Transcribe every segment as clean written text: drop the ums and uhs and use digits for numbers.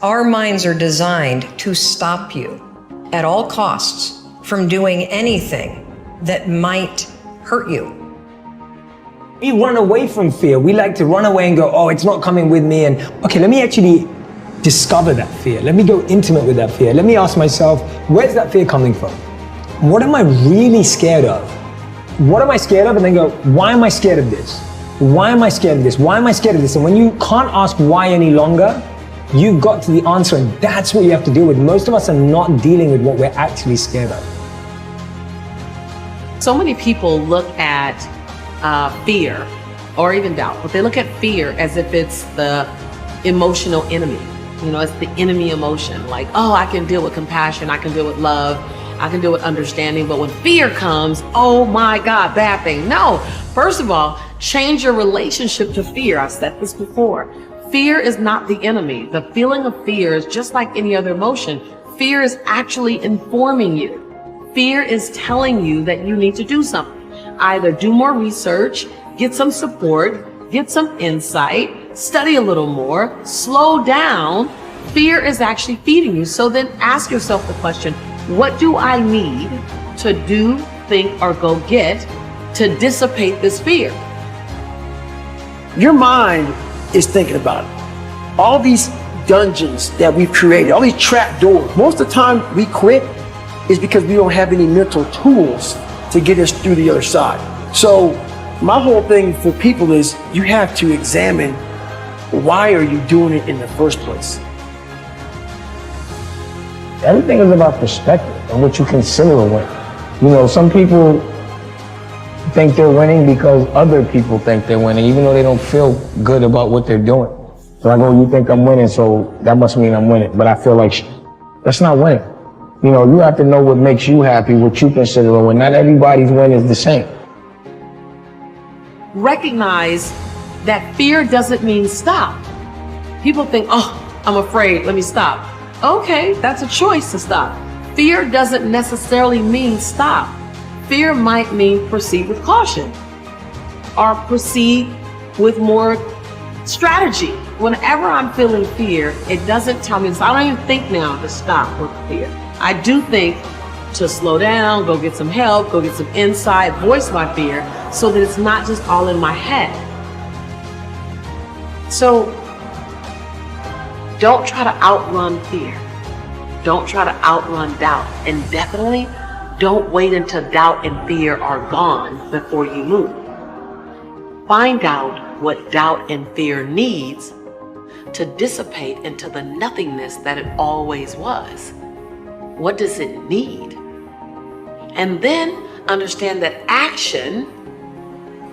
Our minds are designed to stop you at all costs from doing anything that might hurt you. We run away from fear. We like to run away and go, oh, it's not coming with me. And okay, let me actually discover that fear. Let me go intimate with that fear. Let me ask myself, where's that fear coming from? What am I really scared of? What am I scared of? And then go, why am I scared of this? Why am I scared of this? Why am I scared of this? And when you can't ask why any longer, you've got to the answer, and that's what you have to deal with. Most of us are not dealing with what we're actually scared of. So many people look at fear or even doubt, but they look at fear as if it's the emotional enemy. You know, it's the enemy emotion. Like, oh, I can deal with compassion, I can deal with love, I can deal with understanding. But when fear comes, oh my God, bad thing. No, first of all, change your relationship to fear. I've said this before. Fear is not the enemy. The feeling of fear is just like any other emotion. Fear is actually informing you. Fear is telling you that you need to do something. Either do more research, get some support, get some insight, study a little more, slow down. Fear is actually feeding you. So then ask yourself the question, what do I need to do, think, or go get to dissipate this fear? Your mind is thinking about it. All these dungeons that we've created, all these trap doors, most of the time we quit is because we don't have any mental tools to get us through the other side. So my whole thing for people is you have to examine, why are you doing it in the first place? Everything is about perspective and what you consider a win. You know, some people think they're winning because other people think they're winning, even though they don't feel good about what they're doing. So I go, you think I'm winning, so that must mean I'm winning. But I feel like that's not winning. You know, you have to know what makes you happy, what you consider a win. Not everybody's win is the same. Recognize that fear doesn't mean stop. People think, oh, I'm afraid, let me stop. Okay, that's a choice to stop. Fear doesn't necessarily mean stop. Fear might mean proceed with caution or proceed with more strategy. Whenever I'm feeling fear, it doesn't tell me this. I don't even think now to stop with fear. I do think to slow down, go get some help, go get some insight, voice my fear so that it's not just all in my head. So don't try to outrun fear. Don't try to outrun doubt. And definitely don't wait until doubt and fear are gone before you move. Find out what doubt and fear needs to dissipate into the nothingness that it always was. What does it need? And then understand that action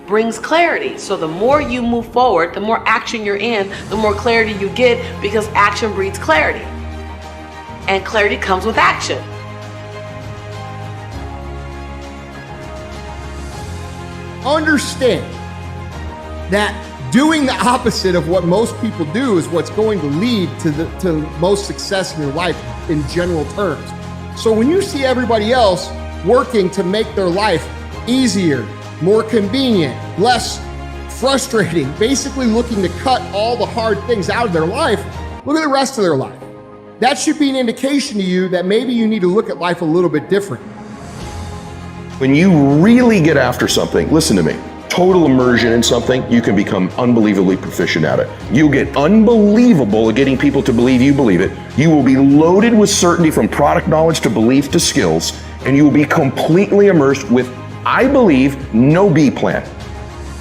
brings clarity. So the more you move forward, the more action you're in, the more clarity you get, because action breeds clarity. And clarity comes with action. Understand that doing the opposite of what most people do is what's going to lead to most success in your life in general terms. So when you see everybody else working to make their life easier, more convenient, less frustrating, basically looking to cut all the hard things out of their life, look at the rest of their life. That should be an indication to you that maybe you need to look at life a little bit different. When you really get after something, listen to me, total immersion in something, you can become unbelievably proficient at it. You'll get unbelievable at getting people to believe you believe it. You will be loaded with certainty from product knowledge to belief to skills, and you will be completely immersed with, I believe, no B plan.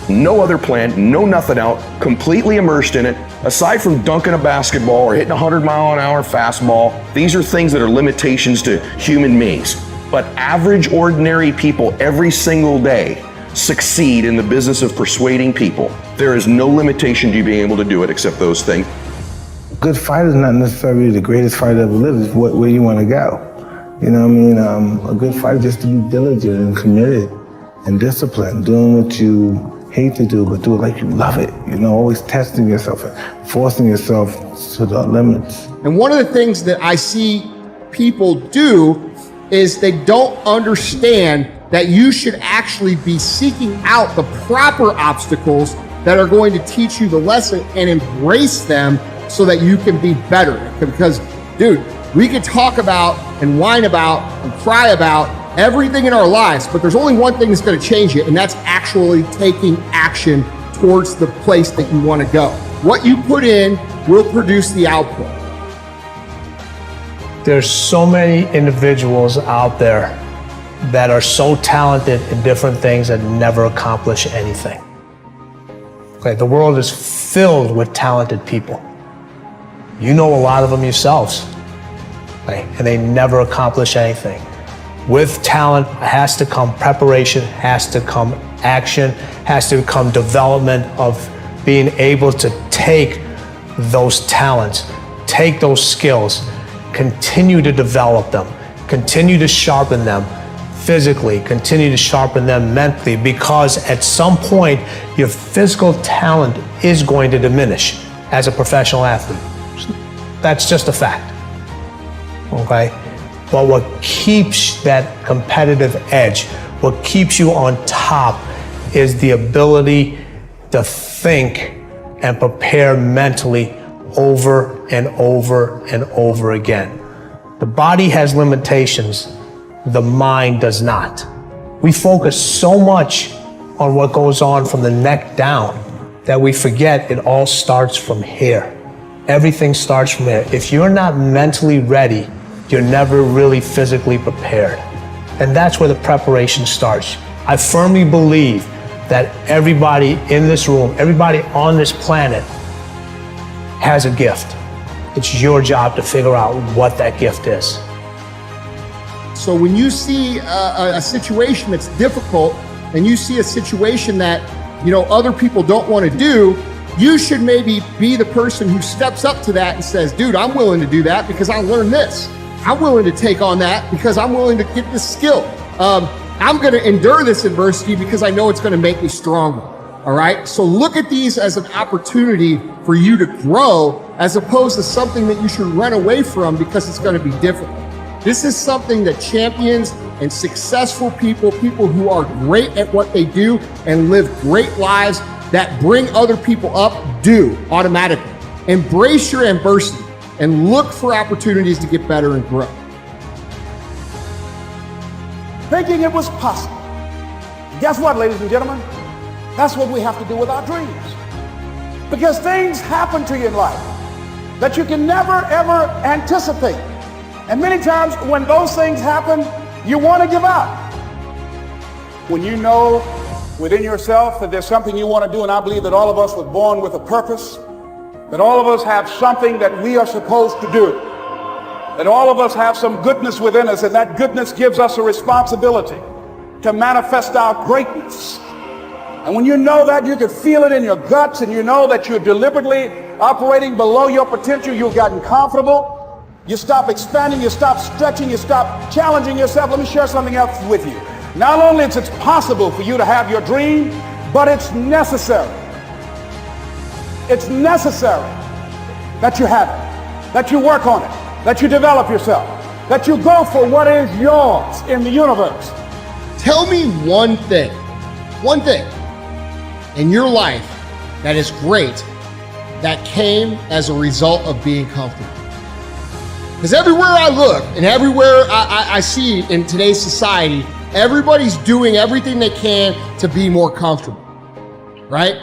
No other plan, no nothing out, completely immersed in it. Aside from dunking a basketball or hitting a 100-mile-an-hour fastball, these are things that are limitations to human beings. But average, ordinary people every single day succeed in the business of persuading people. There is no limitation to you being able to do it except those things. A good fighter is not necessarily the greatest fighter ever lived. It's where you want to go. You know what I mean? A good fighter just to be diligent and committed and disciplined, doing what you hate to do, but do it like you love it. You know, always testing yourself and forcing yourself to the limits. And one of the things that I see people do is they don't understand that you should actually be seeking out the proper obstacles that are going to teach you the lesson and embrace them so that you can be better. Because, dude, we could talk about and whine about and cry about everything in our lives, but there's only one thing that's going to change it, and that's actually taking action towards the place that you want to go. What you put in will produce the output. There's so many individuals out there that are so talented in different things and never accomplish anything. Okay, the world is filled with talented people. You know a lot of them yourselves, okay, and they never accomplish anything. With talent has to come preparation, has to come action, has to come development of being able to take those talents, take those skills, continue to develop them, continue to sharpen them physically, continue to sharpen them mentally, because at some point your physical talent is going to diminish as a professional athlete. That's just a fact, okay? But what keeps that competitive edge, what keeps you on top, is the ability to think and prepare mentally over and over and over again. The body has limitations, the mind does not. We focus so much on what goes on from the neck down that we forget it all starts from here. Everything starts from here. If you're not mentally ready, you're never really physically prepared. And that's where the preparation starts. I firmly believe that everybody in this room, everybody on this planet has a gift. It's your job to figure out what that gift is. So when you see a situation that's difficult and you see a situation that, you know, other people don't want to do, you should maybe be the person who steps up to that and says, dude, I'm willing to do that because I learned this. I'm willing to take on that because I'm willing to get this skill. I'm going to endure this adversity because I know it's going to make me stronger. All right. So look at these as an opportunity for you to grow, as opposed to something that you should run away from because it's going to be difficult. This is something that champions and successful people, people who are great at what they do and live great lives that bring other people up, do automatically. Embrace your adversity and look for opportunities to get better and grow. Thinking it was possible. Guess what, ladies and gentlemen? That's what we have to do with our dreams. Because things happen to you in life that you can never, ever anticipate. And many times when those things happen, you want to give up. When you know within yourself that there's something you want to do, and I believe that all of us were born with a purpose, that all of us have something that we are supposed to do, that all of us have some goodness within us, and that goodness gives us a responsibility to manifest our greatness. And when you know that, you can feel it in your guts, and you know that you're deliberately operating below your potential, you've gotten comfortable, you stop expanding, you stop stretching, you stop challenging yourself. Let me share something else with you. Not only is it possible for you to have your dream, but it's necessary. It's necessary that you have it, that you work on it, that you develop yourself, that you go for what is yours in the universe. Tell me one thing in your life that is great that came as a result of being comfortable. Because everywhere I look and everywhere I see in today's society, everybody's doing everything they can to be more comfortable, right?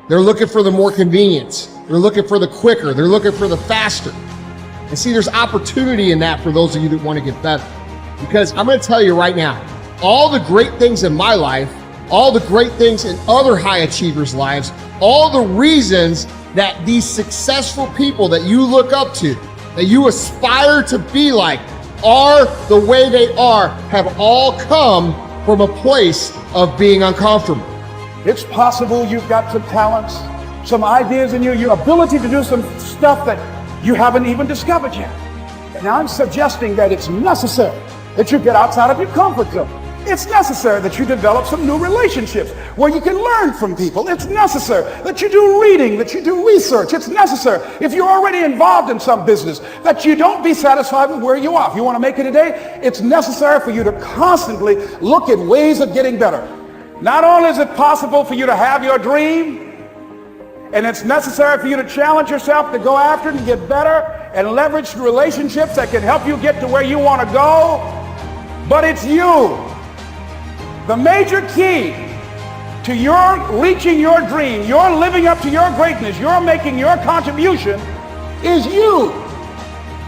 They're looking for the more convenience. They're looking for the quicker. They're looking for the faster. And see, there's opportunity in that for those of you that want to get better. Because I'm going to tell you right now, all the great things in my life, all the great things in other high achievers' lives, all the reasons that these successful people that you look up to, that you aspire to be like, are the way they are, have all come from a place of being uncomfortable. It's possible you've got some talents, some ideas in you, your ability to do some stuff that you haven't even discovered yet. Now I'm suggesting that it's necessary that you get outside of your comfort zone. It's necessary that you develop some new relationships where you can learn from people. It's necessary that you do reading, that you do research. It's necessary, if you're already involved in some business, that you don't be satisfied with where you are. If you want to make it today, it's necessary for you to constantly look at ways of getting better. Not only is it possible for you to have your dream, And it's necessary for you to challenge yourself to go after it and get better and leverage relationships that can help you get to where you want to go. But it's you. The major key to your reaching your dream, your living up to your greatness, your making your contribution is you.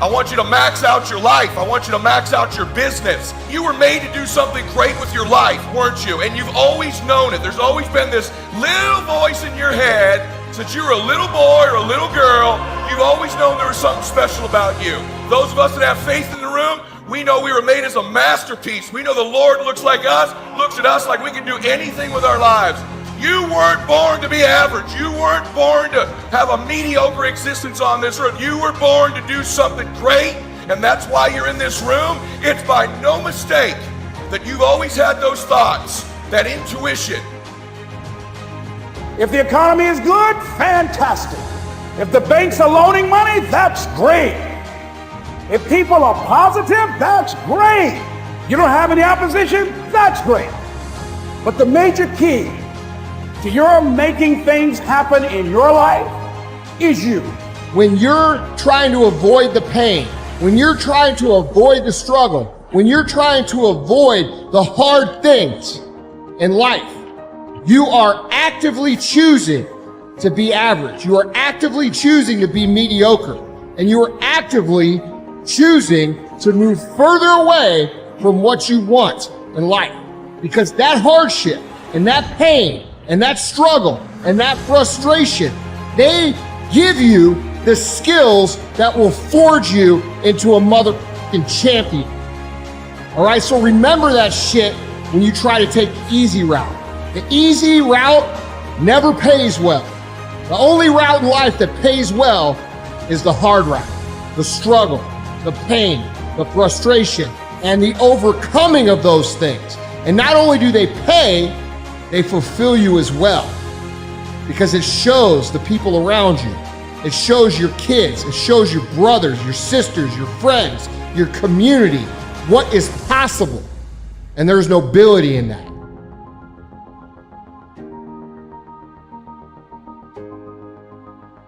I want you to max out your life. I want you to max out your business. You were made to do something great with your life, weren't you? And you've always known it. There's always been this little voice in your head since you were a little boy or a little girl. You've always known there was something special about you. Those of us that have faith in the room, we know we were made as a masterpiece. We know the Lord looks at us like we can do anything with our lives. You weren't born to be average. You weren't born to have a mediocre existence on this earth. You were born to do something great, and that's why you're in this room. It's by no mistake that you've always had those thoughts, that intuition. If the economy is good, fantastic. If the banks are loaning money, that's great. If people are positive, that's great. You don't have any opposition, that's great. But the major key to your making things happen in your life is you. When you're trying to avoid the pain, when you're trying to avoid the struggle, when you're trying to avoid the hard things in life, you are actively choosing to be average. You are actively choosing to be mediocre. And you are actively choosing to move further away from what you want in life. Because that hardship and that pain and that struggle and that frustration, they give you the skills that will forge you into a motherfucking champion. All right, so remember that shit when you try to take the easy route. The easy route never pays well. The only route in life that pays well is the hard route, the struggle, the pain, the frustration, and the overcoming of those things. And not only do they pay, they fulfill you as well, because it shows the people around you. It shows your kids, it shows your brothers, your sisters, your friends, your community, what is possible. And there's nobility in that.